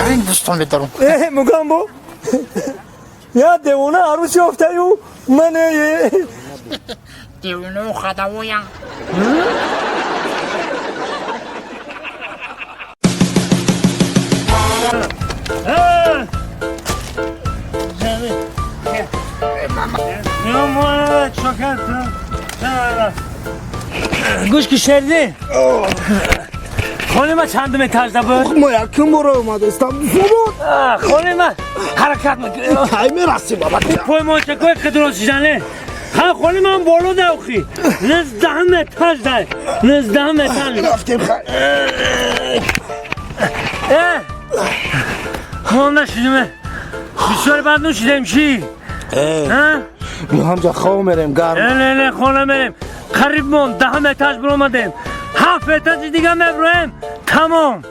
این بستان بدارم مگم با یا دیوانه عروس یافته یو من دیونه خداویم گوش کشیدی خانم چند متر بود ما یکم برو اومدستم خانم حرکت میکنی های میرسی بابا پای ما چکای قدران شدنه خانم هم بالا دوخی 19 متر ده 19 متر رفتیم خیلی خانم نشیدیم بسیار بعد نوشیدیم چی؟ ما همجا خواه میریم گرم نه خانم میریم قریب من 10 متر برو آمدیم 7 متر دیگه میبرویم تمام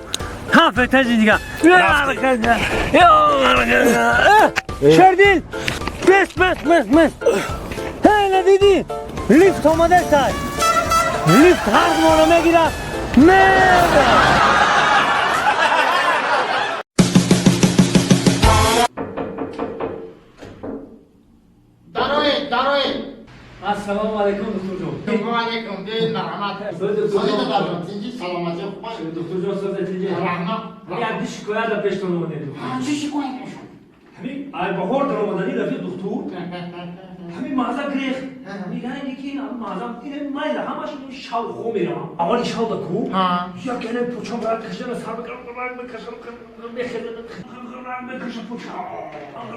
7 متر دیگه شردین بس هی ندیدی لیفت آمده سر لیفت هر ما رو میگیره داروی السلام علیکم دکتر جان علیکم بیاین مرحمت سلامتی خوبه دکتر جان سازه رحمت یک شکایت در پیش تون اومده چی شکایت نشون همین بهار در اومدنی رفیق دکتر همین مغزه گریخ میگن اینی که این مغزم اینه مایل همش این شاو خو میرم اولی شاو دکو یا کنه پوچم برات کشیدن سر بکرم رنگ بکشم رنگ بکشم پوچم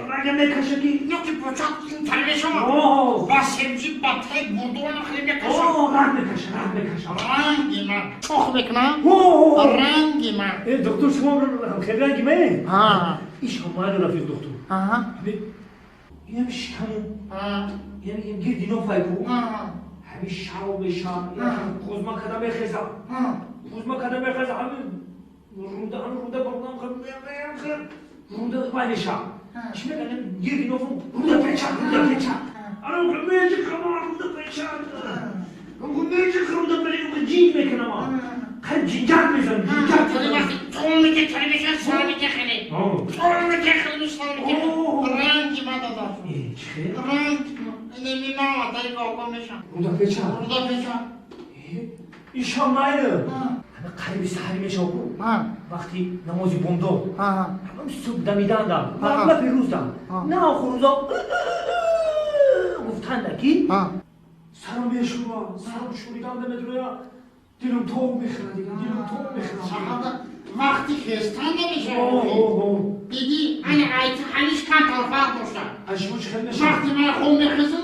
رنگ بکشم کی یکی پوچم این تلیه شما با سبزی با تک بردوان خیلی بکشم رنگ بکشم رنگی من چخ بکنم رنگی من دکتر شما خیلی رنگی منه این شما رفیق دکتر اینم شکمو یعنی این گردی نو فایکو همین شاو بشم کوزما کدام بخزم همین روده بردم روده بایشم چی میگن گردی نو فون روده پیچم آره میشه کمان روده پیچم میشه روده پیچم جین میکنم خیلی جینجان میزنم تو میگه تلویزیون سال میگه خیلی تو میگه خیلی سال میگه رنگی من دادم رنگ نمی ما داری باقا میشم رودا پیچم ایشا مایده همه قریبی سحری میشه بو وقتی نمازی بومدو همه صبح دمیدن دم همه پیروز دم نه آخر روزا گفتن نکی سرم یه شروع سرم شوریدم دمه درویا دیلم توب میخوره دیگه وقتی خستن نمیشه دیدی این علیش کم طرفت داشتن اشموش خیلی نشه وقتی من خون میخزم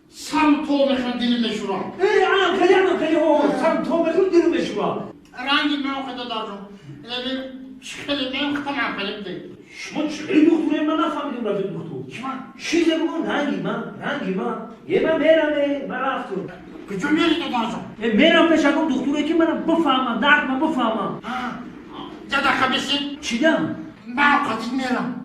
سرم تو میخوره دیلم میشورم الان خیلی سرم تو میخوره دیلم میشورم رنگی من خدا دارم خیلی من خودم خیلی بده شما چه دکتره من نفهمیدم رفت دکتر شما چیزه بگم رنگی من یه من میرم من رفتم کجا میری تو دارم میرم پیش اگم دکتره که منم بفهمم درد من بفهمم جدا بسید چی دم؟ من قدید میرم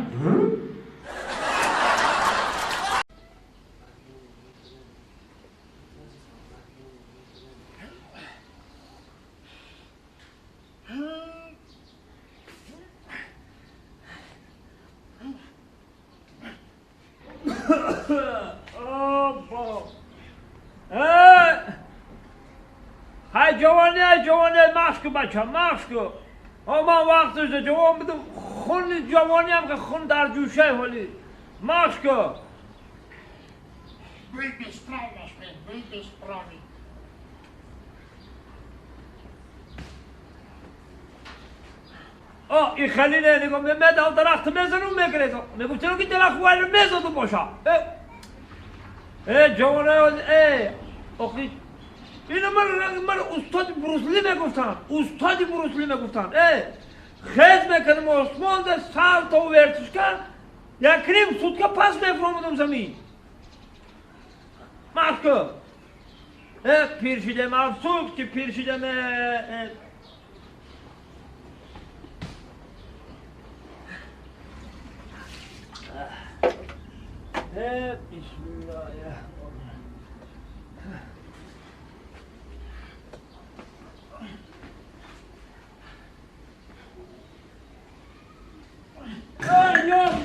های جوانی مفت کن بچه مفت کن من وقت داشته جوان بدم خون جوانی هم که خون در جوشه ولی مفت کن بوی بسپراوی این خلیله نگم میدم درخت میزنم میگره میگم چرا که درخت ولی میزدم باشم جوانه اخی اینو من استاد بروسلی میگفتم خیز میکنم آسمان ده سر تا ورتش کرد یک کریم سود که پس میفرمودم زمین مفت کن پیر شدم افسوس که پیر شدم بسم الله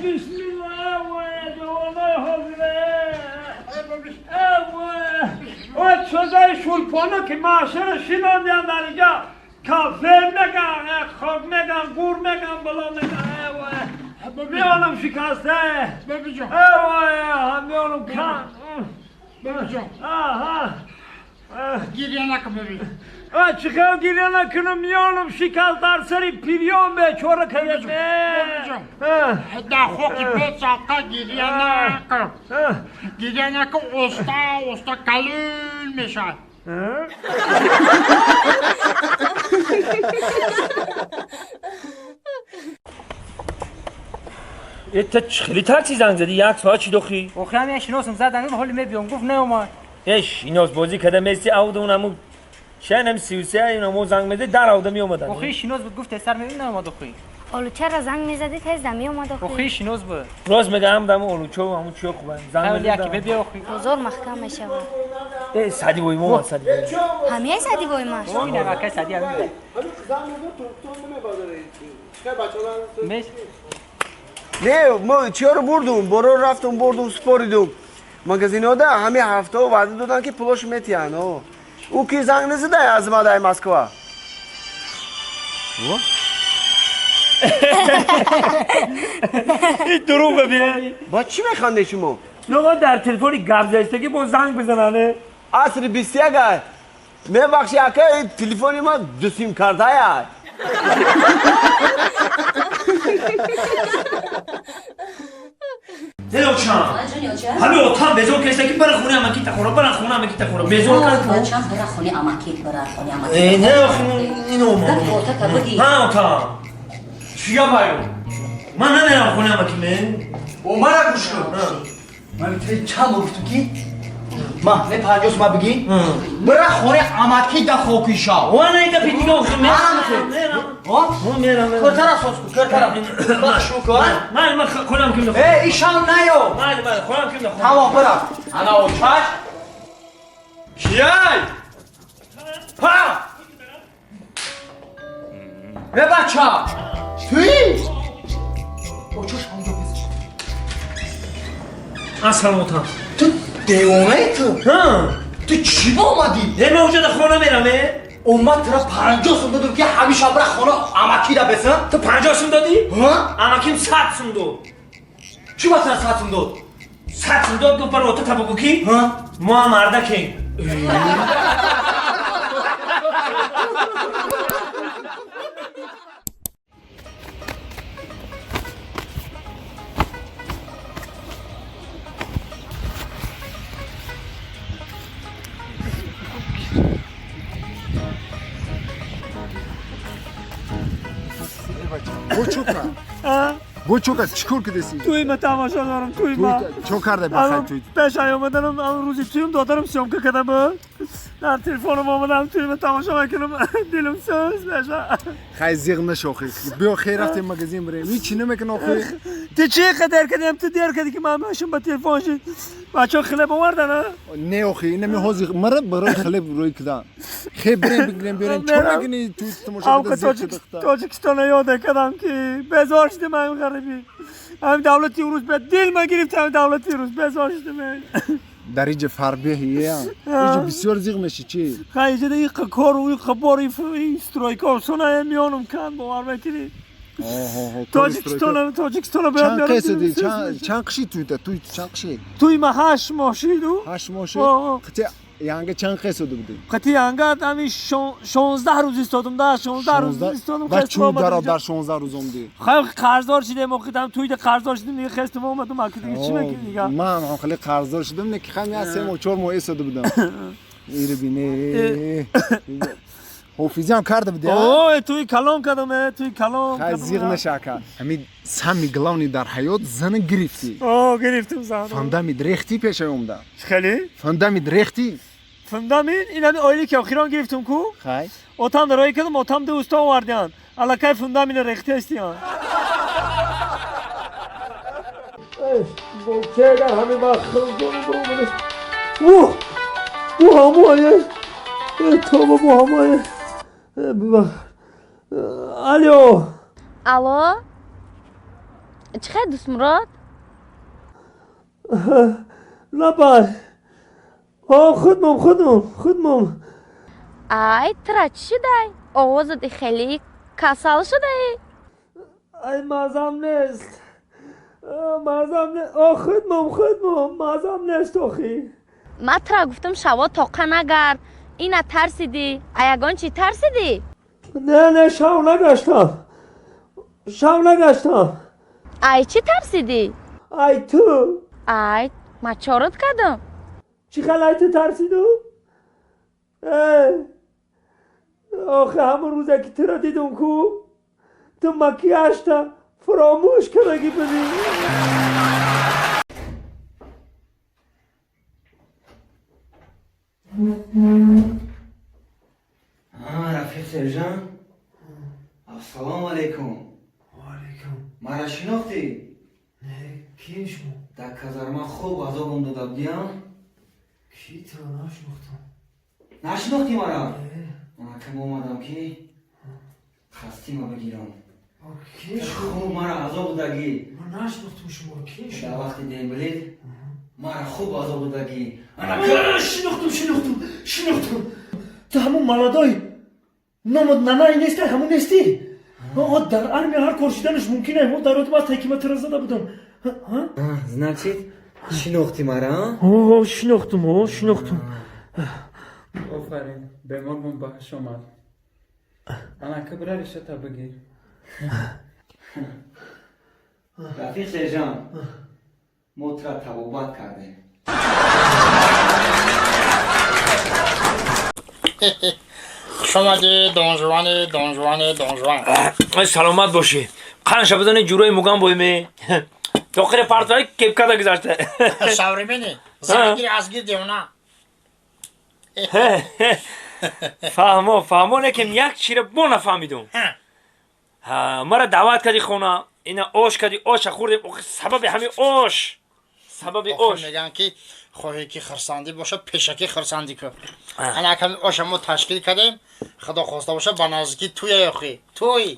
bismillah ve Cevaday Hazre. O çözey şulponu ki maaşını şinan yanlarıca kafe megan, khog megan, gur megan, bala megan. Bir oğlum şikaste. Babacığım. Bir oğlum kan. Babacığım. Aha. Giriyen akım bebeğim. Çıkar giren akınım yolum şikazlar sarı piryon be çorak hayat Babacığım. Da hoki pe saka giriyen akım. Giriyen akım usta kalın meşal. خیلی تاکسی زنگ زدی یک ساعت چی دخی؟ اخرام یه شناسم زدن حال میبیام گفت نه اومد شیناس بازی کده میستی آود اونمو شنم 33 اینمو زنگ میده در آوده می اومدن اخی شناس بود گفت سر میبین نه اومد اخی حالا چرا زنگ میزدی تز دمی اومد اخی شناس بود راست میگم دم اولوچو همون چی خوبه زنگ حالی میده یکی ببیا اخی بزرگ محکم میشه سادی وای مو سادی همه سادی بای ماش این اگه سادی هم میده میش نه ما چیا رو بردم برو رفتم بردم سپاریدم مگزینا ده همه هفته وعده دادن که پولش میتیان او کی زنگ نزده از ما در مسکو این دروغه بیا با چی میخنده شما نگاه در تلفنی گپ زدی که با زنگ بزننه عصر 21 نه بخشی که تلفنی ما دو سیم کرده یا دیوچان همه اتاق بزرگ کسی که برای خونه اماکی تخورم برای خونه اماکی تخورم بزرگ کن چند برای خونه اماکیت برای خونه اماکیت نه اینو ما اتاق بودی ها اتاق چیا باید من نمیرم خونه اماکی من او من را گوش کن من میتونی چند گفتم که ما نه پنجاس ما بگی برای خونه اماکی دا خوکیشا وانا اینکه پیتیگه اخشم میرم میرم کرتر اساس کن کرتر بخشو کن من خونم کم ای ایشان نیو من خونم کم نخونم تمام برم انا او چاش کیای پا به بچه توی او چوش همونجا بزش اصلا اتاق تو دیوانه تو ها تو چی با اومدی؟ نه من اونجا در خونه میرمه اومد ترا 50 سوم دادم که همیشه برای خونه اماکی دا بسن تو 50 سوم دادی؟ ها؟ اماکیم 100 سوم داد چی باید 100 سوم داد؟ 100 سوم داد گفت برای اتاق بگو کی؟ ها؟ ما مردکیم بو چوکا چیکار کردی؟ توی ما تماشا دارم توی ما چو کرده بخیر توی پیش اومدنم اون روزی تویم دادرم سیامکه کردم بود در تلفنم اومدم توی ما تماشا میکنم دلم سوز بشه خیلی زیغ نشوخی بیا خیر رفتیم مگزین بریم این چی نمیکنه آخه تو چی قدر کردیم تو دیر کردی که من باشم با تلفن شد بچه ها خیلی بوردن نه آخه این نمی حوزی مرد برای خیلی روی کدن خیلی بریم بگیریم بیاریم چون میکنی توی تماشا بده زیغ کدخته تاجیکستان یاده کردم که بزار شدیم همین غریبی همین دولتی روز به دل ما گرفت همین دولتی روز بزار شدیم در اینجا فربیه هیه اینجا بسیار زیغ میشه چی؟ خیلی جده این کار و این خبار این استرایکا سونه میانم کن باور میکنی تاجیکستان باید چند قیسه دی؟ چند قشی توی چند قشی؟ توی ما 8 ماه شیدو 8 ماه شید؟ قطعه یعنی چند قیسه دو بودی؟ قطعه یعنی همین 16 روز استادم ده 16 روز استادم و چون در 16 روز اومدی؟ خیلی قرضدار شدیم موقعیدم توی ده قرضدار شدیم دیگه خستم اومدم اکی دیگه چی میکنی دیگه؟ من خیلی قرضدار شدم نه که خیلی از 3 ماه 4 ماه استاده بودم ایره بینه حافظی هم کرده بودی؟ اوه توی کلام کردم توی کلام خیلی زیغ نشکر همین سمی گلاونی در حیات زن گرفتی گرفتم زن فندامید ریختی پیش اومده خیلی؟ فندامید ریختی فندامید این همین آیلی که آخیران گرفتم کو خیلی اوتام در رای کردم اوتام ده استا آوردیان علاکه فندامید ریختی استیان چه در همین مخلوق برو بو همایه توبه بو همایه الو الو چقدر دوست مراد؟ لبای خودمم ای ترا چی شده؟ آوازت خیلی کسل شده ای؟ ای مازم نیست خودمم مازم نیست آخی من ترا گفتم شوا تاقه نگرد اینا ترسیدی؟ ایگان چی ترسیدی؟ نه شو نگشتم ای چی ترسیدی؟ ای تو ای ما چارت کردم چی خلای تو ترسیدو؟ آخه همون روزه که تو را دیدم کو تو مکیاژ تا فراموش کنگی بدی رفیق سرجان السلام علیکم مرا شناختی؟ نه کی شما؟ در کازارما خوب عذابم داده بودیم کی تو نشناختم نشناختی مرا؟ من کم اومدم که خستی ما بگیرم کی خوب مرا عذاب دادگی من نشناختم شما کی در وقتی دیم بلید مرا خوب عذاب دادگی شناختم تو همون ملادای نامد ننایی نیستی همون نیستی آقا در ارمی هر کارشیدنش ممکنه ما در رتبه تکیمت را زده بودم значит شناختی مرا؟ شناختم آفرین به ما بخش آمد انا کبره رشته بگیر رفیق سرجان موترا تبابت کرده شما دی دونجوان سلامت باشی قرنش بزنی جورای مگم بایمی داخل پرتای کپکا گذاشته شاوری بینی زنگیر از گیر دیونا فهمو لیکن یک چیره با نفهمیدم مرا دعوت کردی خونه اینا آش کردی آش خوردیم سبب همین آش میگن که خواهی که خرساندی باشه پیشکی خرساندی که انا کمی آشمو تشکیل کردیم خدا خواسته باشه با نزدیکی توی یخی توی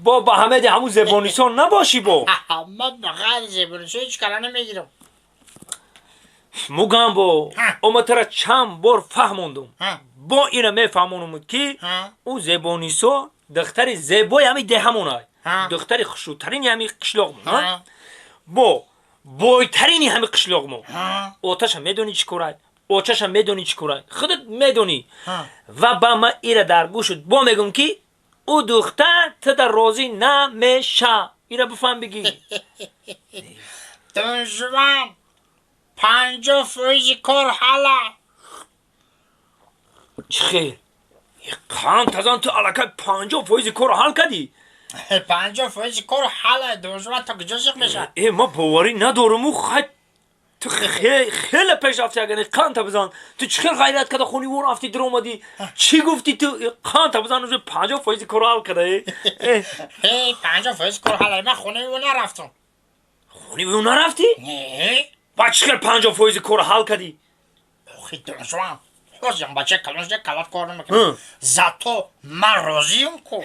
با همه همون زبانیسان نباشی با من بغیر زبانیسان هیچ کلا نمیگیرم مگم با اما ترا چند بار فهموندم با اینا میفهمونم که او زبانیسا دختر زیبای همین ده همونای دختر خشوترین همین قشلاق با بایترینی همین قشلاق مو آتش هم میدونی چی کارای خودت میدونی و با ما ایره در گوشت با میگم که او دختر تا در راضی نمیشه ایره بفهم بگی دونجوان 50% کار حالا چه خیر قند تازان تو علاقه 50% کار حال کردی 50% کار حالا دونجوان تا کجا شک میشه ما باوری ندارم او خیلی تو خیلی پیش رفتی اگر قند بزن تو چه غیرت کرده خونی ور رفتی در اومدی چی گفتی تو قند بزن روز 50% کار حال کرده 50% کار حالا من خونه اون نرفتم خونی اون نرفتی؟ نه با چه 50% کار حال کردی؟ آخی دونجوان بچه کلانش کلات کار نمیکنه زاتو من راضیم کو